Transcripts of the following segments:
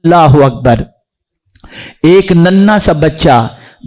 अल्लाह अकबर। एक नन्हा सा बच्चा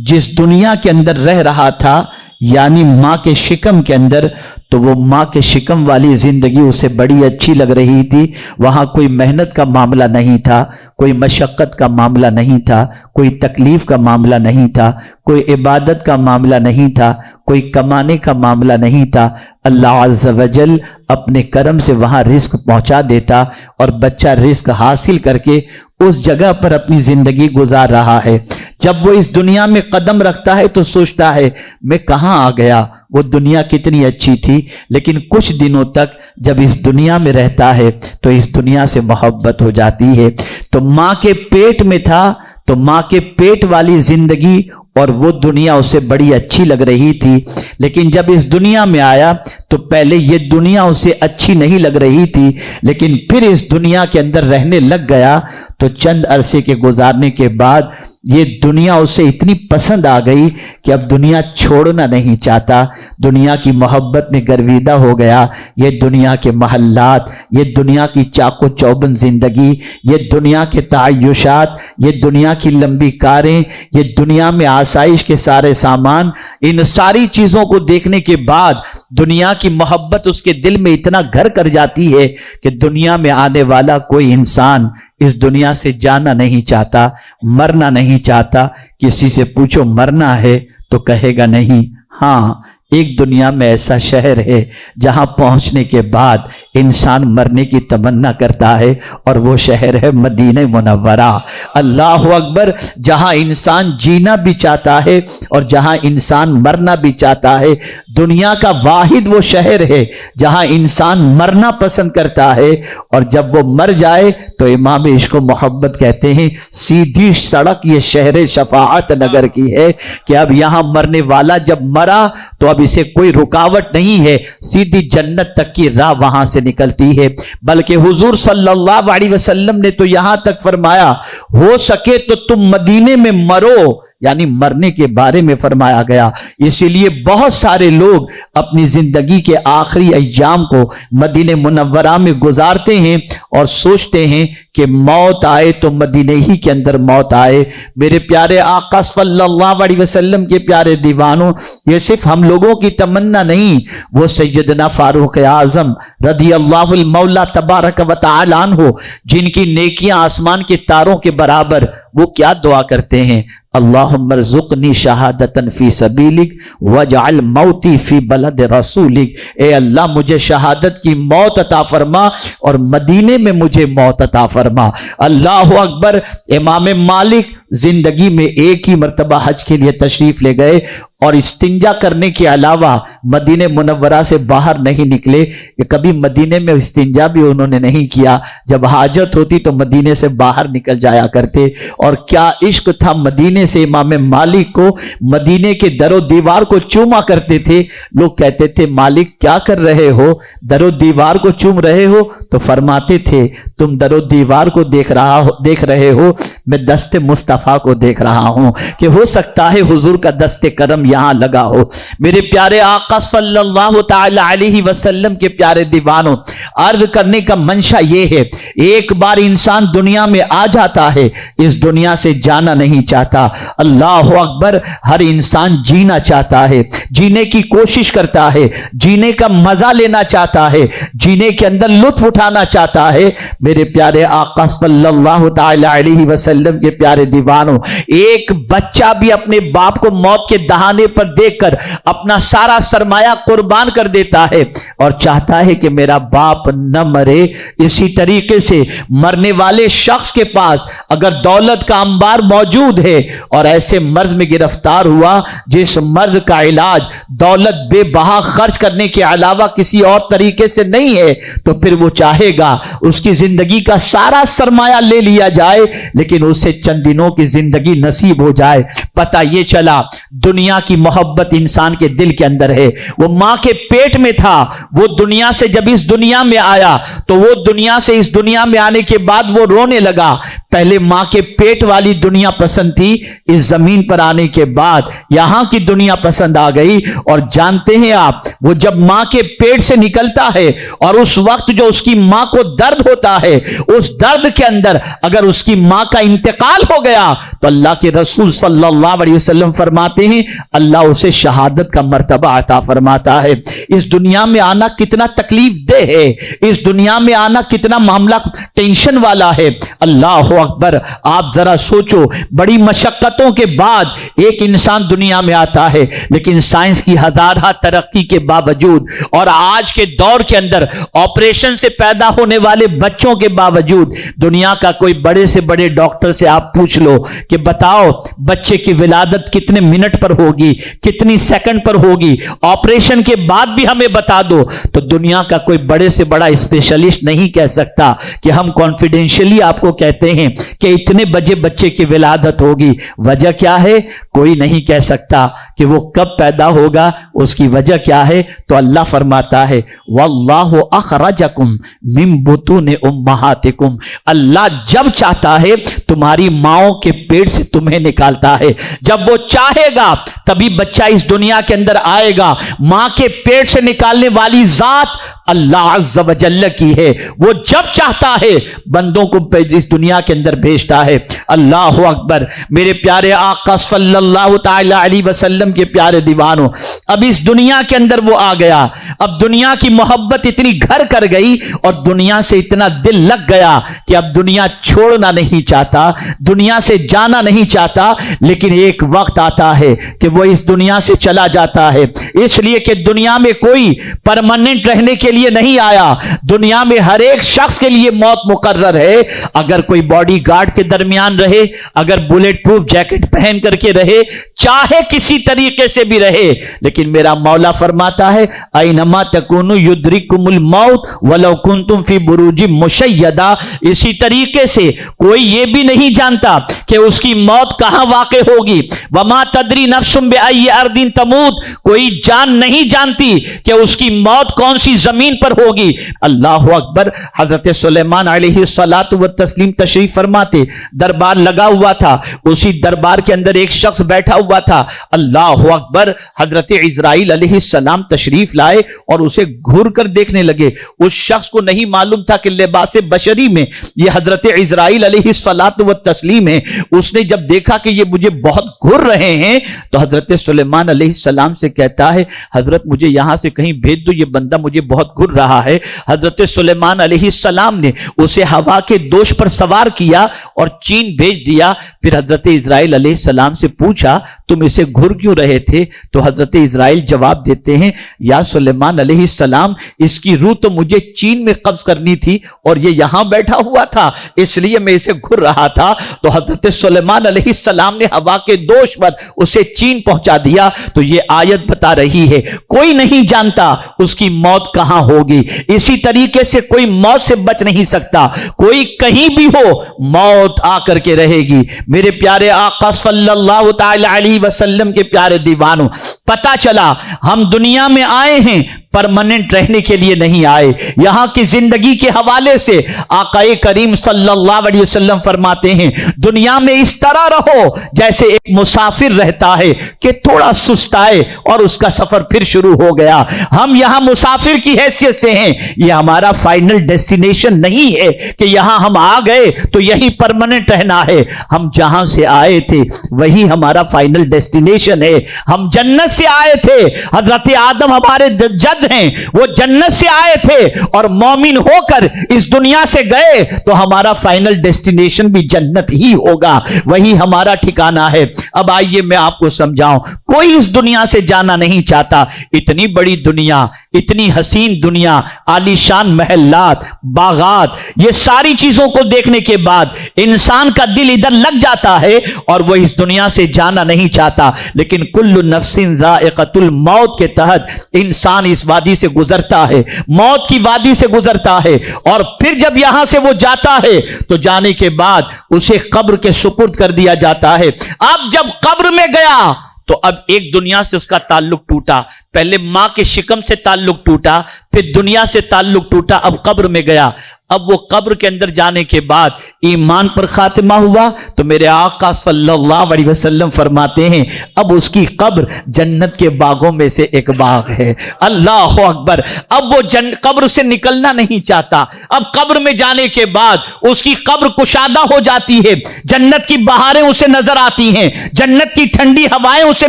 जिस दुनिया के अंदर रह रहा था, यानी माँ के शिकम के अंदर, तो वो माँ के शिकम वाली जिंदगी उसे बड़ी अच्छी लग रही थी। वहां कोई मेहनत का मामला नहीं था, कोई मशक्कत का मामला नहीं था, कोई तकलीफ का मामला नहीं था, कोई इबादत का मामला नहीं था, कोई कमाने का मामला नहीं था। अल्लाह अज़्ज़ वजल अपने करम से वहां रिस्क पहुंचा देता और बच्चा रिस्क हासिल करके उस जगह पर अपनी जिंदगी गुजार रहा है। जब वो इस दुनिया में कदम रखता है तो सोचता है मैं कहां आ गया, वो दुनिया कितनी अच्छी थी। लेकिन कुछ दिनों तक जब इस दुनिया में रहता है तो इस दुनिया से मोहब्बत हो जाती है। तो माँ के पेट में था तो माँ के पेट वाली जिंदगी और वो दुनिया उसे बड़ी अच्छी लग रही थी। लेकिन जब इस दुनिया में आया तो पहले ये दुनिया उसे अच्छी नहीं लग रही थी, लेकिन फिर इस दुनिया के अंदर रहने लग गया तो चंद अरसे के गुजारने के बाद ये दुनिया उसे इतनी पसंद आ गई कि अब दुनिया छोड़ना नहीं चाहता, दुनिया की मोहब्बत में गर्विदा हो गया। ये दुनिया के महल्लात, ये दुनिया की चाको चौबंद जिंदगी, ये दुनिया के तायुशात, ये दुनिया की लंबी कारें, ये दुनिया में आसाइश के सारे सामान, इन सारी चीजों को देखने के बाद दुनिया की मोहब्बत उसके दिल में इतना घर कर जाती है कि दुनिया में आने वाला कोई इंसान इस दुनिया से जाना नहीं चाहता, मरना नहीं चाहता। किसी से पूछो मरना है तो कहेगा नहीं। हाँ, एक दुनिया में ऐसा शहर है जहां पहुंचने के बाद इंसान मरने की तमन्ना करता है और वो शहर है मदीने मुनव्वरा। अल्लाह अकबर। जहां इंसान जीना भी चाहता है और जहां इंसान मरना भी चाहता है। दुनिया का वाहिद वो शहर है जहां इंसान मरना पसंद करता है और जब वो मर जाए तो इमाम इश्क व मोहब्बत कहते हैं सीधी सड़क ये शहर शफाअत नगर की है कि अब यहां मरने वाला जब मरा तो अब इसे कोई रुकावट नहीं है, सीधी जन्नत तक की राह वहां से निकलती है। बल्कि हुजूर सल्लल्लाहु अलैहि वसल्लम ने तो यहां तक फरमाया हो सके तो तुम मदीने में मरो, यानी मरने के बारे में फरमाया गया। इसीलिए बहुत सारे लोग अपनी जिंदगी के आखिरी अय्याम को मदीने मुनव्वरा में गुजारते हैं और सोचते हैं कि मौत आए तो मदीने ही के अंदर मौत आए। मेरे प्यारे आका सल्लल्लाहु अलैहि वसल्लम के प्यारे दीवानों, ये सिर्फ हम लोगों की तमन्ना नहीं, वो सैयदना फारूक आजम रदियल्लाहु मौला तबारक व तआला अन्हु, जिनकी नेकियां आसमान के तारों के बराबर, वो क्या दुआ करते हैं, अल्लाहुम्मा रज़ुक़नी शहादतन फी सबीलिक वजअल मौती फी बलद रसूलिक। ए अल्लाह, मुझे शहादत की मौत अता फरमा और मदीने में मुझे मौत अता फरमा। अल्लाह अकबर। इमाम मालिक जिंदगी में एक ही मर्तबा हज के लिए तशरीफ ले गए और इस्तिंजा करने के अलावा मदीने मुनव्वरा से बाहर नहीं निकले। कभी मदीने में इस्तिंजा भी उन्होंने नहीं किया, जब हाजत होती तो मदीने से बाहर निकल जाया करते। और क्या इश्क था मदीने से, इमाम मालिक को मदीने के दरो दीवार को चूमा करते थे। लोग कहते थे मालिक क्या कर रहे हो, दरो दीवार को चूम रहे हो? तो फरमाते थे तुम दरो दीवार को देख रहे हो, मैं दस्ते मुस्तफा को देख रहा हूं कि हो सकता है हुजूर का दस्ते करम यहां लगा हो। मेरे प्यारे आका सल्लल्लाहु तआला अलैहि वसल्लम के प्यारे दीवानों, अर्ज करने का मंशा ये है, एक बार इंसान दुनिया में आ जाता है, इस दुनिया से जाना नहीं चाहता। अल्लाह अकबर। हर इंसान जीना चाहता है, जीने की कोशिश करता है, जीने का मजा लेना चाहता है, जीने के अंदर लुत्फ उठाना चाहता है। मेरे प्यारे आका सल्लल्लाहु तआला अलैहि वसल्लम के प्यारे दीवानों, एक बच्चा भी अपने बाप को मौत के दहाने पर देखकर अपना सारा सरमाया कुर्बान कर देता है और चाहता है कि मेरा बाप न मरे। इसी तरीके से मरने वाले शख्स के पास अगर दौलत का अंबार मौजूद है और ऐसे मर्ज में गिरफ्तार हुआ जिस मर्ज का इलाज दौलत बेबहा खर्च करने के अलावा किसी और तरीके से नहीं है, तो फिर वो चाहेगा उसकी जिंदगी का सारा सरमाया ले लिया जाए, लेकिन उसे चंद दिनों की जिंदगी नसीब हो जाए। पता ये चला दुनिया की मोहब्बत इंसान के दिल के अंदर है। वो मां के पेट में था, वो दुनिया से जब इस दुनिया में आया तो वो दुनिया से इस दुनिया में आने के बाद वो रोने लगा। पहले मां के पेट वाली दुनिया पसंद थी, इस जमीन पर आने के बाद यहां की दुनिया पसंद आ गई। और जानते हैं आप, वो जब मां के पेट से निकलता है और उस वक्त जो उसकी मां को दर्द होता है, उस दर्द के अंदर अगर उसकी मां का इंतकाल हो गया तो अल्लाह के रसूल सल्लल्लाहु अलैहि वसल्लम फरमाते हैं अल्लाह उसे शहादत का मर्तबा अता फरमाता है। इस दुनिया में आना कितना तकलीफ दे है, इस दुनिया में आना कितना मामला टेंशन वाला है। अल्लाह अकबर, आप जरा सोचो, बड़ी मशक्कतों के बाद एक इंसान दुनिया में आता है, लेकिन साइंस की हजारा तरक्की के बावजूद और आज के दौर के अंदर ऑपरेशन से पैदा होने वाले बच्चों के बावजूद दुनिया का कोई बड़े से बड़े डॉक्टर से आप पूछ लो कि बताओ बच्चे की विलादत कितने मिनट पर होगी, कितनी सेकंड पर होगी, ऑपरेशन के बाद भी हमें बता दो, तो दुनिया का कोई बड़े से बड़ा स्पेशलिस्ट नहीं कह सकता कि हम कॉन्फिडेंशियली आपको कहते हैं कि इतने बजे बच्चे की विलादत होगी। वजह क्या है? कोई नहीं कह सकता कि वो कब पैदा होगा, उसकी वजह क्या है? तो अल्लाह फरमाता है वल्लाहु अखरजकुम मिन बुतूनि उम्महातिकुम, अल्लाह जब चाहता है तुम्हारी माओ के पेट से तुम्हें निकालता है। जब वो चाहेगा तभी बच्चा इस दुनिया के अंदर आएगा। मां के पेट से निकालने वाली जात अल्लाह अज़्ज़ व जल्ल की है। वो जब चाहता है बंदों को इस दुनिया के अंदर भेजता है। अल्लाह अकबर। मेरे प्यारे आका सल्लल्लाहु तआला अलैहि वसल्लम के प्यारे दीवानों, अब इस दुनिया के अंदर वो आ गया। अब दुनिया की मोहब्बत इतनी घर कर गई और दुनिया से इतना दिल लग गया कि अब दुनिया छोड़ना नहीं चाहता, दुनिया से जाना नहीं चाहता। लेकिन एक वक्त आता है कि वो इस दुनिया से चला जाता है, इसलिए कि दुनिया में कोई परमानेंट रहने के लिए नहीं आया। दुनिया में हर एक शख्स के लिए मौत मुकर्रर है। अगर कोई बॉडी गार्ड के दरमियान रहे, अगर बुलेट प्रूफ जैकेट पहन करके रहे, चाहे किसी तरीके से भी रहे, लेकिन मेरा मौला फरमाता है ऐनमा तकुनु युद्रिकुमुल मौत वलौ कुंतुम फी बुरूजिम मुशय्यदा। इसी तरीके से कोई ये भी नहीं जानता कि उसकी मौत कहां वाक़े होगी। वमा तदरी नफ्सुम बिअय्यि अर्दिन तमूत, कोई जान नहीं जानती कि उसकी मौत कौन सी जमीन पर होगी। अल्लाह अकबर। हजरत सुलेमान अलैहिस्सलातु व तस्लीम तशरीफ फरमाते, दरबार लगा हुआ था, उसी दरबार के अंदर एक शख्स बैठा हुआ था। अल्लाह अकबर। हजरत इजराइल अलैहिस्सलाम तशरीफ लाए और उसे घूर कर देखने लगे। उस शख्स को नहीं मालूम था कि लिबास बशरी में ये हजरत इजराइल अलैहिस्सलातु व तस्लीम है। उसने जब देखा कि ये मुझे बहुत घूर रहे हैं तो हजरत सुलेमान अलैहिस्सलाम से कहता है हजरत मुझे यहां से कहीं भेज दो, ये बंदा मुझे बहुत घूर रहा है। हजरत सुलेमान अलैहिस्सलाम ने उसे हवा के दोष पर सवार किया और चीन भेज दिया। फिर हजरत इजराइल अलैहिस्सलाम से पूछा तुम इसे घूर क्यों रहे थे? तो हजरत इजराइल जवाब देते हैं या सुलेमान अलैहिस्सलाम, इसकी रूह तो मुझे चीन में कब्ज करनी थी और ये यहां बैठा हुआ था, इसलिए मैं इसे घूर रहा था। तो हजरत सुलेमान अलैहिस्सलाम ने हवा के दोष पर उसे चीन पहुंचा दिया। तो ये आयत बता रही है कोई नहीं जानता उसकी मौत कहां होगी। इसी तरीके से कोई मौत से बच नहीं सकता, कोई कहीं भी हो मौत आकर के रहेगी। मेरे प्यारे आका सल्लल्लाहु तआला अलैहि वसल्लम के प्यारे दीवानों, पता चला हम दुनिया में आए हैं, परमानेंट रहने के लिए नहीं आए। यहां की जिंदगी के हवाले से आकाए करीम सल्लल्लाहु अलैहि वसल्लम फरमाते हैं दुनिया में इस तरह रहो जैसे एक मुसाफिर रहता है कि थोड़ा सुस्ताए और उसका सफर फिर शुरू हो गया। हम यहां मुसाफिर की हैसियत से हैं, यह हमारा फाइनल डेस्टिनेशन नहीं है कि यहां हम आ गए तो यहीं परमानेंट रहना है। हम जहां से आए थे वही हमारा फाइनल डेस्टिनेशन है। हम जन्नत से आए थे, हजरत आदम हमारे जद हैं, वो जन्नत से आए थे और मोमिन होकर इस दुनिया से गए तो हमारा फाइनल डेस्टिनेशन भी जन्नत ही होगा, वही हमारा ठिकाना है। अब आइए मैं आपको समझाऊं, कोई इस दुनिया से जाना नहीं चाहता। इतनी बड़ी दुनिया, इतनी हसीन दुनिया, आलीशान महलात, बागात, ये सारी चीजों को देखने के बाद इंसान का दिल इधर लग जाता है और वो इस दुनिया से जाना नहीं चाहता। लेकिन कुल्लु नफ्सिन ज़ाइक़तुल मौत के तहत इंसान इस वादी से गुजरता है, मौत की वादी से गुजरता है, और फिर जब यहां से वो जाता है तो जाने के बाद उसे कब्र के सुपुर्द कर दिया जाता है। अब जब कब्र में गया तो अब एक दुनिया से उसका ताल्लुक टूटा, पहले मां के शिकम से ताल्लुक टूटा, फिर दुनिया से ताल्लुक टूटा, अब कब्र में गया। अब वो कब्र के अंदर जाने के बाद ईमान पर खातिमा हुआ तो मेरे आका सल्लल्लाहु अलैहि वसल्लम फरमाते हैं अब उसकी कब्र जन्नत के बागों में से एक बाग है। अल्लाह अकबर। अब वो कब्र से निकलना नहीं चाहता। अब कब्र में जाने के बाद उसकी कब्र कुशादा हो जाती है, जन्नत की बहारें उसे नजर आती हैं, जन्नत की ठंडी हवाएं उसे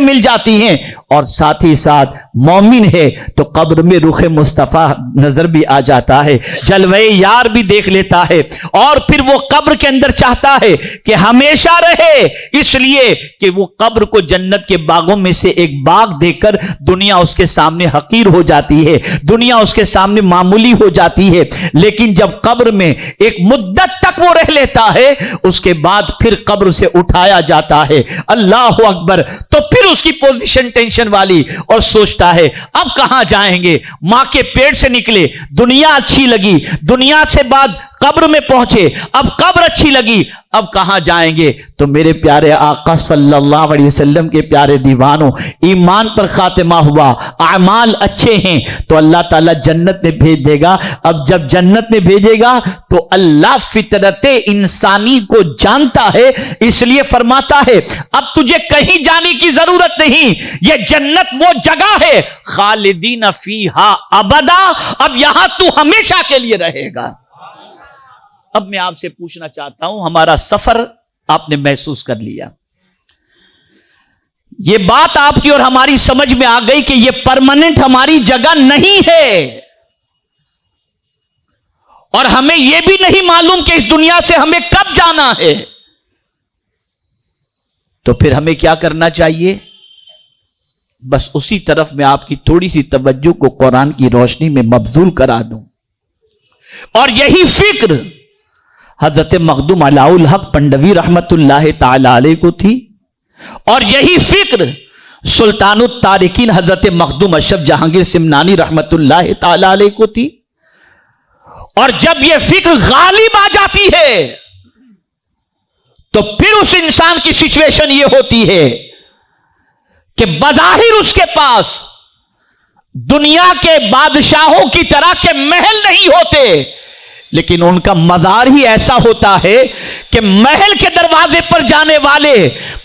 मिल जाती हैं, और साथ ही साथ मोमिन है तो कब्र में रुख मुस्तफा नजर भी आ जाता है, जलवे यार भी देख लेता है, और फिर वो कब्र के अंदर चाहता है कि हमेशा रहे, इसलिए कि वो कब्र को जन्नत के बागों में से एक बाग देखकर दुनिया उसके सामने हकीर हो जाती है, दुनिया उसके सामने मामूली हो जाती है। लेकिन जब कब्र में एक मुद्दत तक वो रह लेता है उसके बाद फिर कब्र से उठाया जाता है। अल्लाह अकबर। तो फिर उसकी पोजीशन टेंशन वाली, और सोचता है अब कहां जाएंगे, मां के पेट से निकले, दुनिया अच्छी लगी, दुनिया से बाद कब्र में पहुंचे, अब कब्र अच्छी लगी, अब कहां जाएंगे। तो मेरे प्यारे आका सल्लल्लाहु अलैहि वसल्लम के प्यारे दीवानों, ईमान पर खातिमा हुआ, अमाल अच्छे हैं तो अल्लाह ताला जन्नत में भेज देगा। अब जब जन्नत में भेजेगा तो अल्लाह फितरते इंसानी को जानता है, इसलिए फरमाता है अब तुझे कहीं जाने की जरूरत नहीं, यह जन्नत वो जगह है खालिदीन फीहा अबदा, अब यहां तू हमेशा के लिए रहेगा। अब मैं आपसे पूछना चाहता हूं, हमारा सफर आपने महसूस कर लिया, यह बात आपकी और हमारी समझ में आ गई कि यह परमानेंट हमारी जगह नहीं है, और हमें यह भी नहीं मालूम कि इस दुनिया से हमें कब जाना है। तो फिर हमें क्या करना चाहिए? बस उसी तरफ मैं आपकी थोड़ी सी तवज्जो को कुरान की रोशनी में मबजूल करा दूं, और यही फिक्र हजरत मखदूम अलाउल हक पंडवी रहमतुल्लाह ताला अलैह को थी, और यही फिक्र सुल्तानुत तारिकीन हजरत मखदूम अशरफ जहांगीर सिमनानी रहमतुल्लाह ताला अलैह को थी। और जब यह फिक्र गालिब आ जाती है तो फिर उस इंसान की सिचुएशन यह होती है कि बज़ाहिर उसके पास दुनिया के बादशाहों की तरह के महल नहीं होते, लेकिन उनका मज़ार ही ऐसा होता है कि महल के दरवाजे पर जाने वाले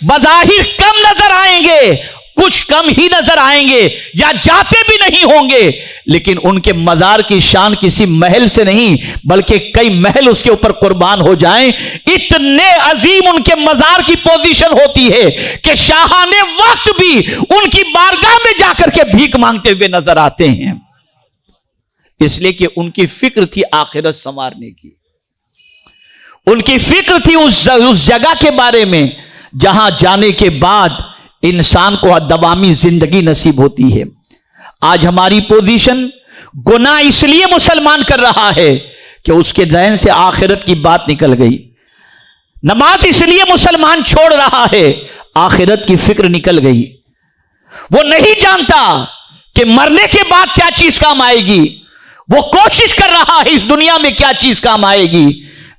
बज़ाहिर कम नजर आएंगे, कुछ कम ही नजर आएंगे या जाते भी नहीं होंगे, लेकिन उनके मज़ार की शान किसी महल से नहीं बल्कि कई महल उसके ऊपर कुर्बान हो जाएं, इतने अजीम उनके मज़ार की पोजीशन होती है कि शाहाने वक्त भी उनकी बारगाह में जाकर के भीख मांगते हुए नजर आते हैं, इसलिए कि उनकी फिक्र थी आखिरत संवारने की, उनकी फिक्र थी उस जगह के बारे में जहां जाने के बाद इंसान को दवामी जिंदगी नसीब होती है। आज हमारी पोजीशन गुनाह इसलिए मुसलमान कर रहा है कि उसके ज़हन से आखिरत की बात निकल गई, नमाज इसलिए मुसलमान छोड़ रहा है, आखिरत की फिक्र निकल गई, वो नहीं जानता कि मरने के बाद क्या चीज काम आएगी, वो कोशिश कर रहा है इस दुनिया में क्या चीज काम आएगी।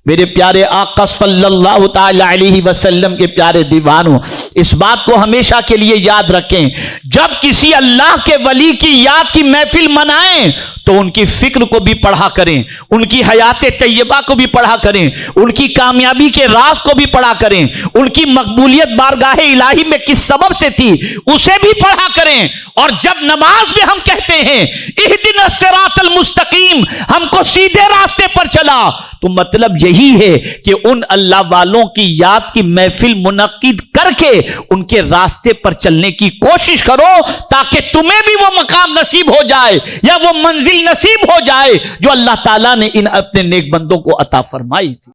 मेरे प्यारे आका सल्लल्लाहु ताला अलैहि वसल्लम के प्यारे दीवानों, इस बात को हमेशा के लिए याद रखें, जब किसी अल्लाह के वली की याद की महफिल मनाएं तो उनकी फिक्र को भी पढ़ा करें, उनकी हयात तैयबा को भी पढ़ा करें, उनकी कामयाबी के राज को भी पढ़ा करें, उनकी मकबूलियत बारगाह इलाही में किस सबब से थी उसे भी पढ़ा करें। और जब नमाज में हम कहते हैं इहदिनस सिरातल मुस्तकीम, हमको सीधे रास्ते पर चला, तो मतलब यही है कि उन अल्लाह वालों की याद की महफिल मुनक्किद करके उनके रास्ते पर चलने की कोशिश करो, ताकि तुम्हें भी वो मकाम नसीब हो जाए या वो मंजिल नसीब हो जाए जो अल्लाह ताला ने इन अपने नेक बंदों को अता फरमाई थी।